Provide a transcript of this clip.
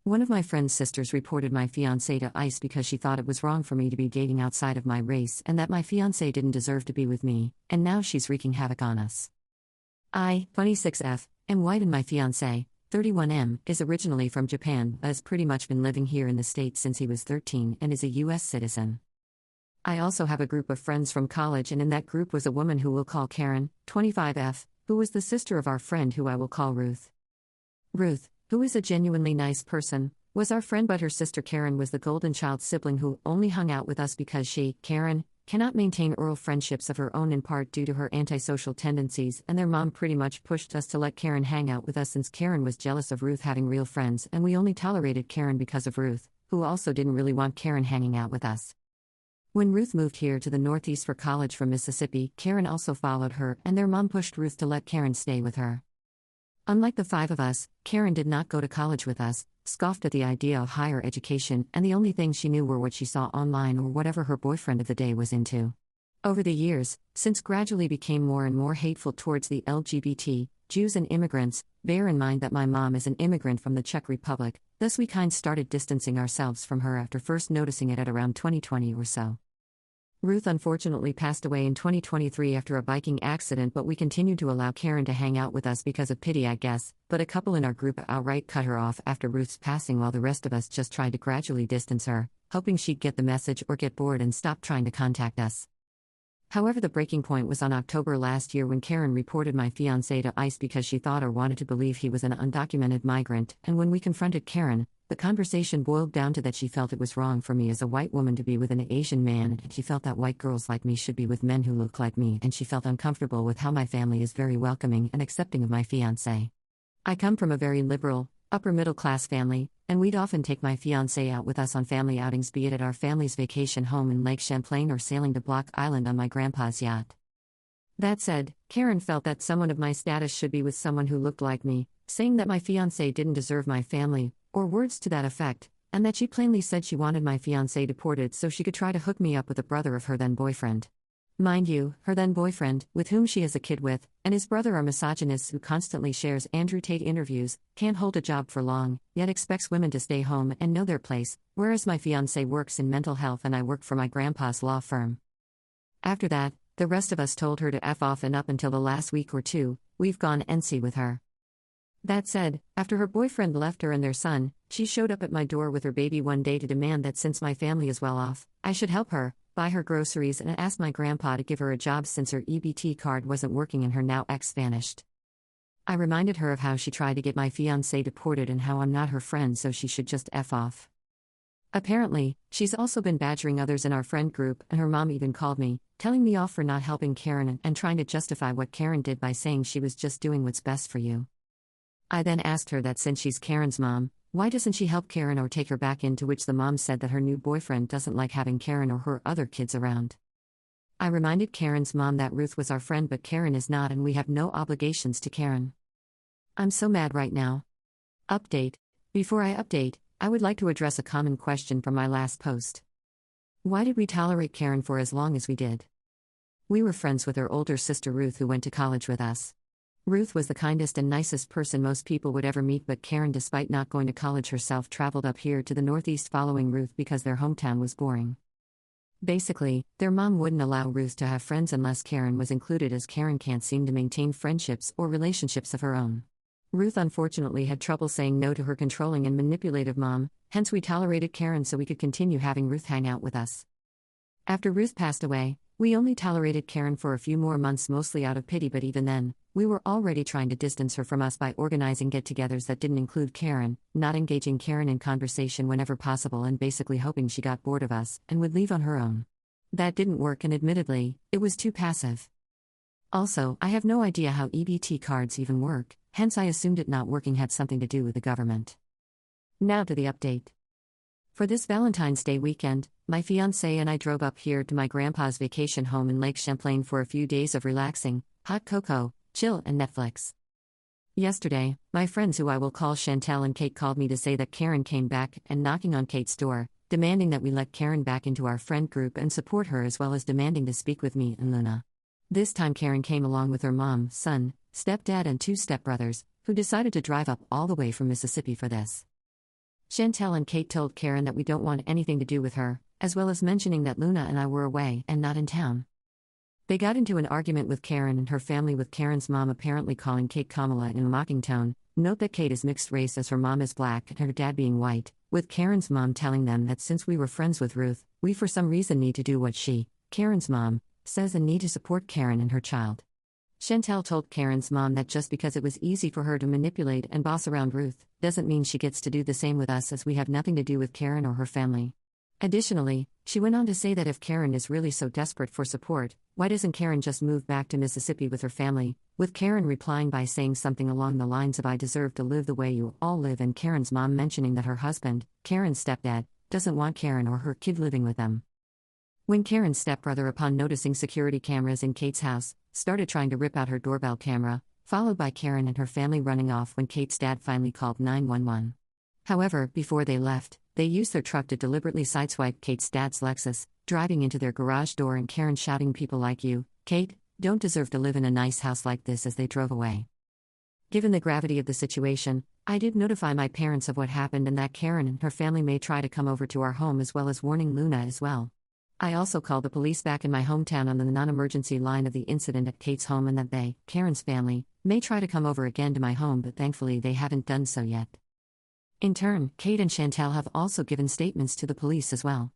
One of my friend's sisters reported my fiancé to ICE because she thought it was wrong for me to be dating outside of my race and that my fiancé didn't deserve to be with me, and now she's wreaking havoc on us. I, 26F, am white and my fiancé, 31M, is originally from Japan but has pretty much been living here in the States since he was 13 and is a US citizen. I also have a group of friends from college, and in that group was a woman who we'll call Karen, 25F, who was the sister of our friend who I will call Ruth. Ruth, who is a genuinely nice person, was our friend, but her sister Karen was the golden child sibling who only hung out with us because she, Karen, cannot maintain oral friendships of her own, in part due to her antisocial tendencies, and their mom pretty much pushed us to let Karen hang out with us since Karen was jealous of Ruth having real friends, and we only tolerated Karen because of Ruth, who also didn't really want Karen hanging out with us. When Ruth moved here to the Northeast for college from Mississippi, Karen also followed her, and their mom pushed Ruth to let Karen stay with her. Unlike the five of us, Karen did not go to college with us, scoffed at the idea of higher education, and the only things she knew were what she saw online or whatever her boyfriend of the day was into. Over the years, since gradually became more and more hateful towards the LGBT, Jews and immigrants, bear in mind that my mom is an immigrant from the Czech Republic, thus we started distancing ourselves from her after first noticing it at around 2020 or so. Ruth unfortunately passed away in 2023 after a biking accident, but we continued to allow Karen to hang out with us because of pity, I guess, but a couple in our group outright cut her off after Ruth's passing, while the rest of us just tried to gradually distance her, hoping she'd get the message or get bored and stop trying to contact us. However, the breaking point was on October last year when Karen reported my fiancé to ICE because she thought or wanted to believe he was an undocumented migrant, and when we confronted Karen, the conversation boiled down to that she felt it was wrong for me as a white woman to be with an Asian man, and she felt that white girls like me should be with men who look like me, and she felt uncomfortable with how my family is very welcoming and accepting of my fiancé. I come from a very liberal, upper-middle-class family, and we'd often take my fiancé out with us on family outings, be it at our family's vacation home in Lake Champlain or sailing to Block Island on my grandpa's yacht. That said, Karen felt that someone of my status should be with someone who looked like me, saying that my fiancé didn't deserve my family, or words to that effect, and that she plainly said she wanted my fiancé deported so she could try to hook me up with a brother of her then boyfriend. Mind you, her then boyfriend, with whom she has a kid with, and his brother are misogynists who constantly shares Andrew Tate interviews, can't hold a job for long, yet expects women to stay home and know their place, whereas my fiancé works in mental health and I work for my grandpa's law firm. After that, the rest of us told her to F off, and up until the last week or two, we've gone NC with her. That said, after her boyfriend left her and their son, she showed up at my door with her baby one day to demand that since my family is well off, I should help her, buy her groceries, and asked my grandpa to give her a job since her EBT card wasn't working and her now ex vanished. I reminded her of how she tried to get my fiancé deported and how I'm not her friend, so she should just F off. Apparently, she's also been badgering others in our friend group, and her mom even called me, telling me off for not helping Karen and trying to justify what Karen did by saying she was just doing what's best for you. I then asked her that since she's Karen's mom, why doesn't she help Karen or take her back in, to which the mom said that her new boyfriend doesn't like having Karen or her other kids around. I reminded Karen's mom that Ruth was our friend but Karen is not, and we have no obligations to Karen. I'm so mad right now. Update. Before I update, I would like to address a common question from my last post. Why did we tolerate Karen for as long as we did? We were friends with her older sister Ruth, who went to college with us. Ruth was the kindest and nicest person most people would ever meet, but Karen, despite not going to college herself, traveled up here to the Northeast following Ruth because their hometown was boring. Basically, their mom wouldn't allow Ruth to have friends unless Karen was included, as Karen can't seem to maintain friendships or relationships of her own. Ruth unfortunately had trouble saying no to her controlling and manipulative mom, hence we tolerated Karen so we could continue having Ruth hang out with us. After Ruth passed away, we only tolerated Karen for a few more months, mostly out of pity, but even then, we were already trying to distance her from us by organizing get-togethers that didn't include Karen, not engaging Karen in conversation whenever possible, and basically hoping she got bored of us and would leave on her own. That didn't work, and admittedly, it was too passive. Also, I have no idea how EBT cards even work, hence I assumed it not working had something to do with the government. Now to the update. For this Valentine's Day weekend, my fiancé and I drove up here to my grandpa's vacation home in Lake Champlain for a few days of relaxing, hot cocoa, chill, and Netflix. Yesterday, my friends, who I will call Chantel and Kate, called me to say that Karen came back and knocking on Kate's door, demanding that we let Karen back into our friend group and support her, as well as demanding to speak with me and Luna. This time Karen came along with her mom, son, stepdad, and two stepbrothers, who decided to drive up all the way from Mississippi for this. Chantel and Kate told Karen that we don't want anything to do with her, as well as mentioning that Luna and I were away and not in town. They got into an argument with Karen and her family, with Karen's mom apparently calling Kate Kamala in a mocking tone. Note that Kate is mixed race as her mom is black and her dad being white, with Karen's mom telling them that since we were friends with Ruth, we for some reason need to do what she, Karen's mom, says and need to support Karen and her child. Chantel told Karen's mom that just because it was easy for her to manipulate and boss around Ruth, doesn't mean she gets to do the same with us, as we have nothing to do with Karen or her family. Additionally, she went on to say that if Karen is really so desperate for support, why doesn't Karen just move back to Mississippi with her family, with Karen replying by saying something along the lines of "I deserve to live the way you all live," and Karen's mom mentioning that her husband, Karen's stepdad, doesn't want Karen or her kid living with them. When Karen's stepbrother, upon noticing security cameras in Kate's house, started trying to rip out her doorbell camera, followed by Karen and her family running off when Kate's dad finally called 911. However, before they left, they used their truck to deliberately sideswipe Kate's dad's Lexus, driving into their garage door and Karen shouting, "People like you, Kate, don't deserve to live in a nice house like this," as they drove away. Given the gravity of the situation, I did notify my parents of what happened and that Karen and her family may try to come over to our home, as well as warning Luna as well. I also called the police back in my hometown on the non-emergency line of the incident at Kate's home, and that they, Karen's family, may try to come over again to my home, but thankfully they haven't done so yet. In turn, Kate and Chantel have also given statements to the police as well.